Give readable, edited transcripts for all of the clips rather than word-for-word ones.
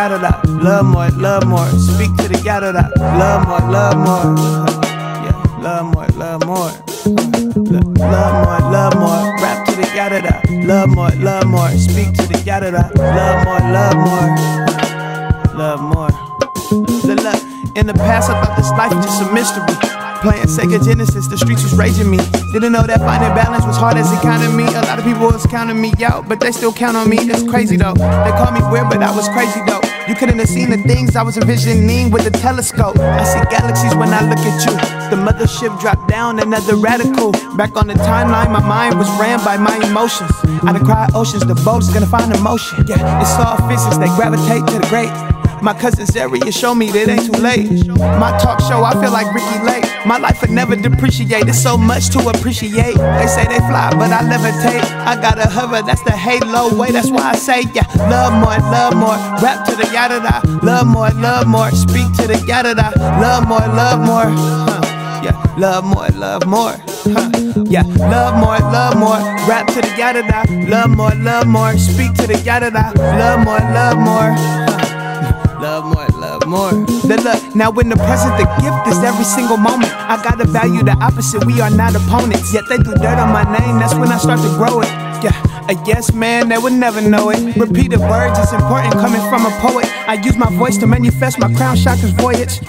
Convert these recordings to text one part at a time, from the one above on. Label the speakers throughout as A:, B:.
A: yada da. Love more, love more. Speak to the yada da. Love more, love more. Yeah, love more, love more. Love more, love more. Rap to the yada da. Love more, love more. Speak to the yada da. Love more, love more. Love more. Look, in the past I thought this life was just a mystery. Playing Sega Genesis, the streets was raging me. Didn't know that finding balance was hard as economy. A lot of people was counting me out, but they still count on me. It's crazy though. They call me weird, but I was crazy though. You couldn't have seen the things I was envisioning with the telescope. I see galaxies when I look at you. The mothership dropped down, another radical. Back on the timeline, my mind was ran by my emotions. I done cried oceans, the boat's gonna find emotion. Yeah, it's all physics, they gravitate to the great. My cousin Zeri, show me that it ain't too late. My talk show, I feel like Ricky Lake. My life would never depreciate, there's so much to appreciate. They say they fly, but I levitate. I got a hover, that's the halo way, that's why I say, yeah. Love more, rap to the yada da. Love more, speak to the yada da. Love more, yeah. Love more, yeah. Love more, rap to the yada da. Love more, speak to the yada da. Love more, love more. Look, now in the present, the gift is every single moment. I gotta value the opposite, we are not opponents. Yet they threw dirt on my name, that's when I start to grow it. Yeah, a yes man, they would never know it. Repeated words is important coming from a poet. I use my voice to manifest my crown chakras voyage.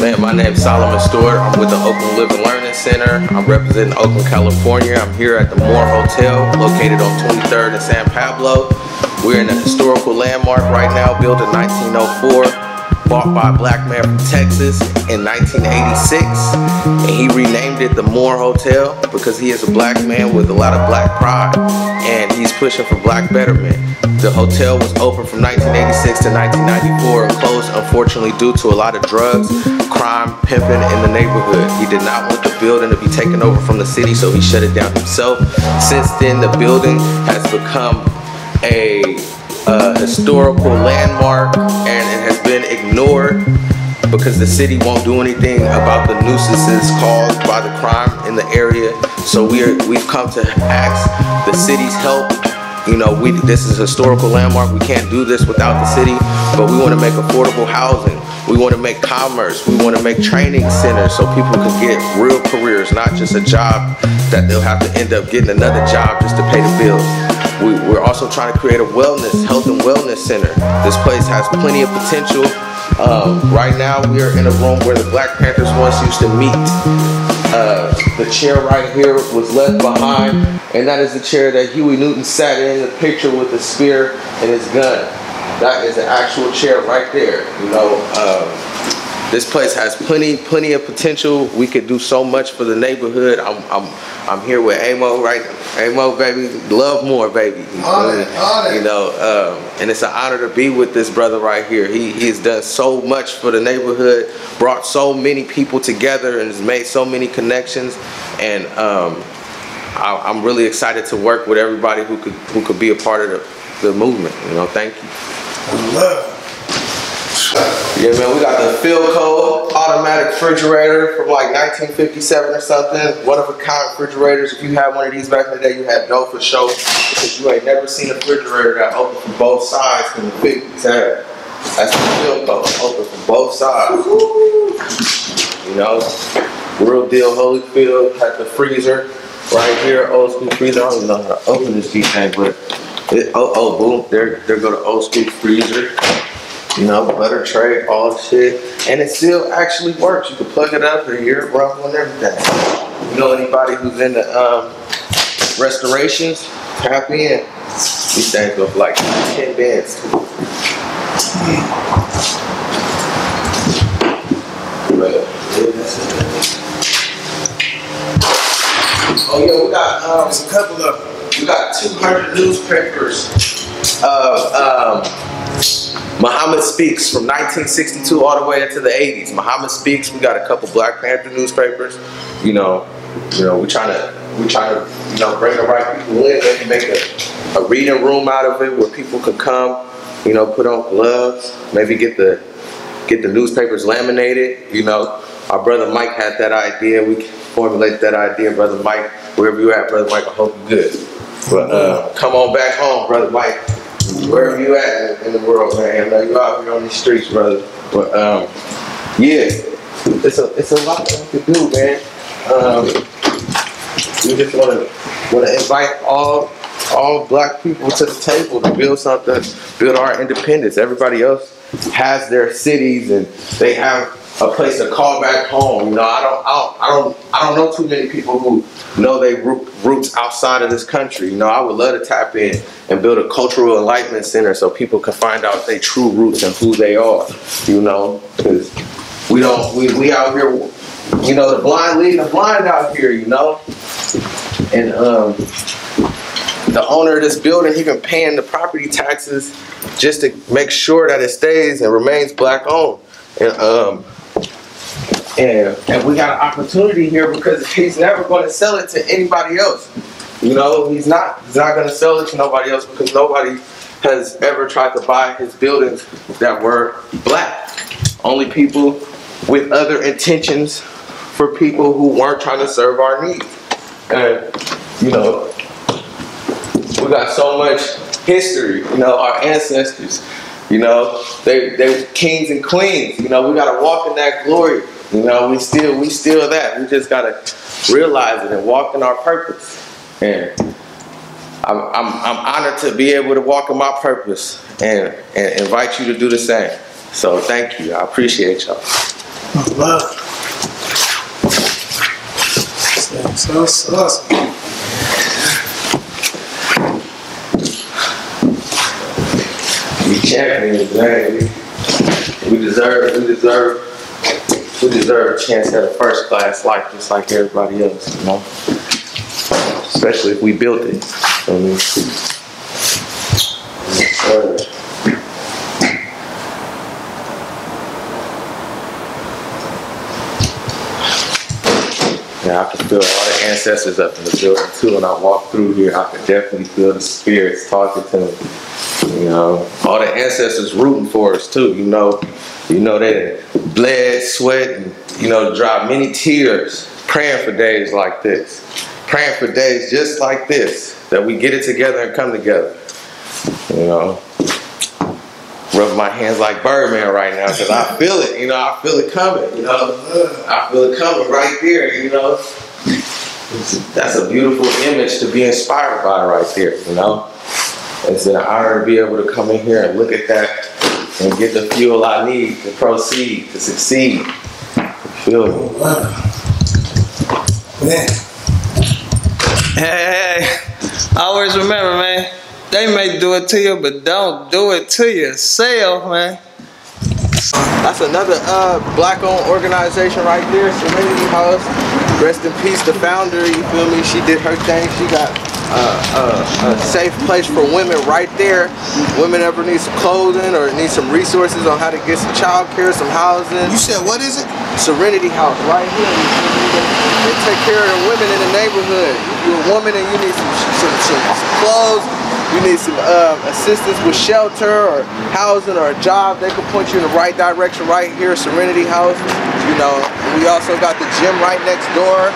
B: Man, my name's Solomon Stewart. I'm with the Oakland Live and Learning Center. I'm representing Oakland, California. I'm here at the Moore Hotel, located on 23rd and San Pablo. We're in a historical landmark right now, built in 1904, bought by a black man from Texas in 1986. And he renamed it the Moore Hotel because he is a black man with a lot of black pride, and he's pushing for black betterment. The hotel was open from 1986 to 1994 and closed, unfortunately, due to a lot of drugs, crime, pimping in the neighborhood. He did not want the building to be taken over from the city, so he shut it down himself. Since then, the building has become a historical landmark, and it has been ignored because the city won't do anything about the nuisances caused by the crime in the area. So we've come to ask the city's help. You know, this is a historical landmark. We can't do this without the city, but we want to make affordable housing. We want to make commerce. We want to make training centers so people can get real careers, not just a job that they'll have to end up getting another job just to pay the bills. We're also trying to create a health and wellness center. This place has plenty of potential. Right now, we are in a room where the Black Panthers once used to meet. The chair right here was left behind, and that is the chair that Huey Newton sat in the picture with the spear and his gun. That is the actual chair right there. You know, this place has plenty of potential. We could do so much for the neighborhood. I'm here with Amo, right? Amo, baby, love more, baby. You know, and it's an honor to be with this brother right here. He's done so much for the neighborhood, brought so many people together, and has made so many connections. And I'm really excited to work with everybody who could be a part of the movement. You know, thank you. Yeah, man, we got the Philco automatic refrigerator from like 1957 or something. One of a kind refrigerators. If you had one of these back in the day, you had no for sure, because you ain't never seen a refrigerator that opened from both sides from the 50s. That's the Philco, open from both sides. You know, real deal. Holyfield had the freezer right here, old school freezer. I don't even know how to open this thing, but boom, there go the old school freezer. You know, butter tray, all the shit. And it still actually works. You can plug it up and hear it rumble and everything. You know, anybody who's in the restorations, tap in. These things go for like 10 bands. Oh yeah, we got there's a couple of them. We got 200 newspapers. Muhammad Speaks from 1962 all the way into the 80s. Muhammad Speaks. We got a couple Black Panther newspapers. You know, we trying to bring the right people in, maybe make a reading room out of it where people can come. You know, put on gloves, maybe get the get the newspapers laminated. You know, our brother Mike had that idea. We formulated that idea, brother Mike. Wherever you at, brother Mike, I hope you're good. But come on back home, brother Mike. Wherever you at in the world, man. I know you out here on these streets, brother. But yeah, it's a lot that we can do, man. We just want to invite all black people to the table to build something, build our independence. Everybody else has their cities and they have a place to call back home. You know, I don't know too many people who know their roots outside of this country. You know, I would love to tap in and build a cultural enlightenment center so people can find out their true roots and who they are. You know, because we out here, you know, the blind leading the blind out here. You know, and the owner of this building, he been paying the property taxes just to make sure that it stays and remains black owned. And we got an opportunity here because he's never going to sell it to anybody else. You know, he's not going to sell it to nobody else because nobody has ever tried to buy his buildings that were black. Only people with other intentions for people who weren't trying to serve our needs. And, you know, we got so much history, you know, our ancestors, you know, they were kings and queens, you know, we got to walk in that glory, you know, we still that. We just got to realize it and walk in our purpose. And I'm honored to be able to walk in my purpose and invite you to do the same. So thank you. I appreciate y'all.
A: Love. So awesome.
B: We champions, man. We deserve a chance at a first class life just like everybody else, you know? Especially if we built it. Yeah, I can feel all the ancestors up in the building too. When I walk through here, I can definitely feel the spirits talking to me. You know, all the ancestors rooting for us too. You know they bled, sweat, and you know, dropped many tears, praying for days like this, praying for days just like this, that we get it together and come together. You know, rub my hands like Birdman right now because I feel it. You know, I feel it coming. You know, I feel it coming right there. You know, that's a beautiful image to be inspired by right there. You know. It's an honor to be able to come in here and look at that and get the fuel I need to proceed, to succeed. Feel me?
A: Man. Hey. Always remember, man, they may do it to you, but don't do it to yourself, man.
B: That's another black-owned organization right there, Serenity House. Rest in peace, the founder, you feel me? She did her thing. She got a safe place for women right there. Women ever need some clothing or need some resources on how to get some child care, some housing.
C: You said, what is it?
B: Serenity House right here. They take care of the women in the neighborhood. If you're a woman and you need some clothes, you need some assistance with shelter or housing or a job, they can point you in the right direction right here, Serenity House. You know, we also got the gym right next door.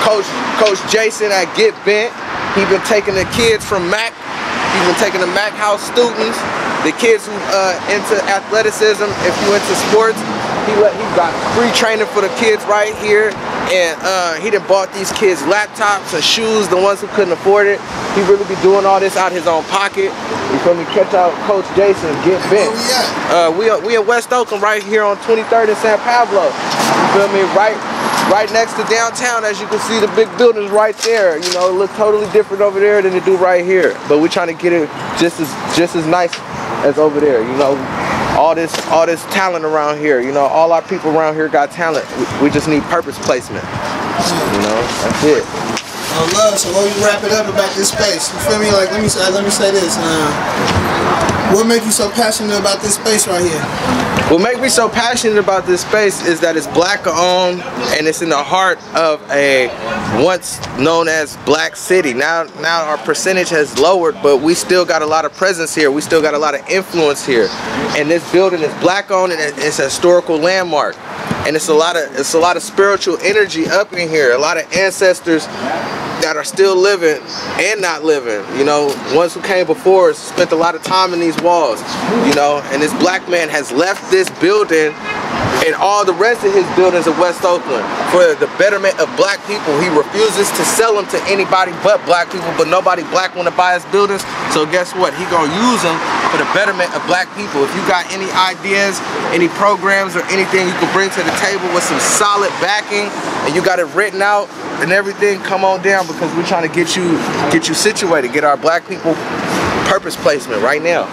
B: Coach Jason at Get Bent, he been taking the kids from Mac. He's been taking the Mac House students, the kids who into athleticism, if you into sports. He got free training for the kids right here, and he done bought these kids laptops and shoes, the ones who couldn't afford it. He really be doing all this out his own pocket. You feel me? Catch out Coach Jason, Get Bent. We in West Oakland right here on 23rd and San Pablo. You feel me? Right next to downtown, as you can see the big buildings right there. You know, it looks totally different over there than it do right here. But we're trying to get it just as nice as over there. You know, all this talent around here. You know, all our people around here got talent. We just need purpose placement. You know, that's it.
A: Love. So when we wrap it up about this space, you feel me? Like let me say this. What makes you so passionate about this space right here?
B: What makes me so passionate about this space is that it's black owned and it's in the heart of a once known as black city. Now our percentage has lowered, but we still got a lot of presence here. We still got a lot of influence here. And this building is black owned and it's a historical landmark. And it's a lot of spiritual energy up in here. A lot of ancestors that are still living and not living, you know, ones who came before us spent a lot of time in these walls, you know, and this black man has left this building and all the rest of his buildings of West Oakland for the betterment of black people. He refuses to sell them to anybody but black people, but nobody black want to buy his buildings, so guess what? He gonna use them for the betterment of black people. If you got any ideas, any programs or anything you can bring to the table with some solid backing and you got it written out and everything, come on down, because we're trying to get you situated, get our black people purpose placement right now.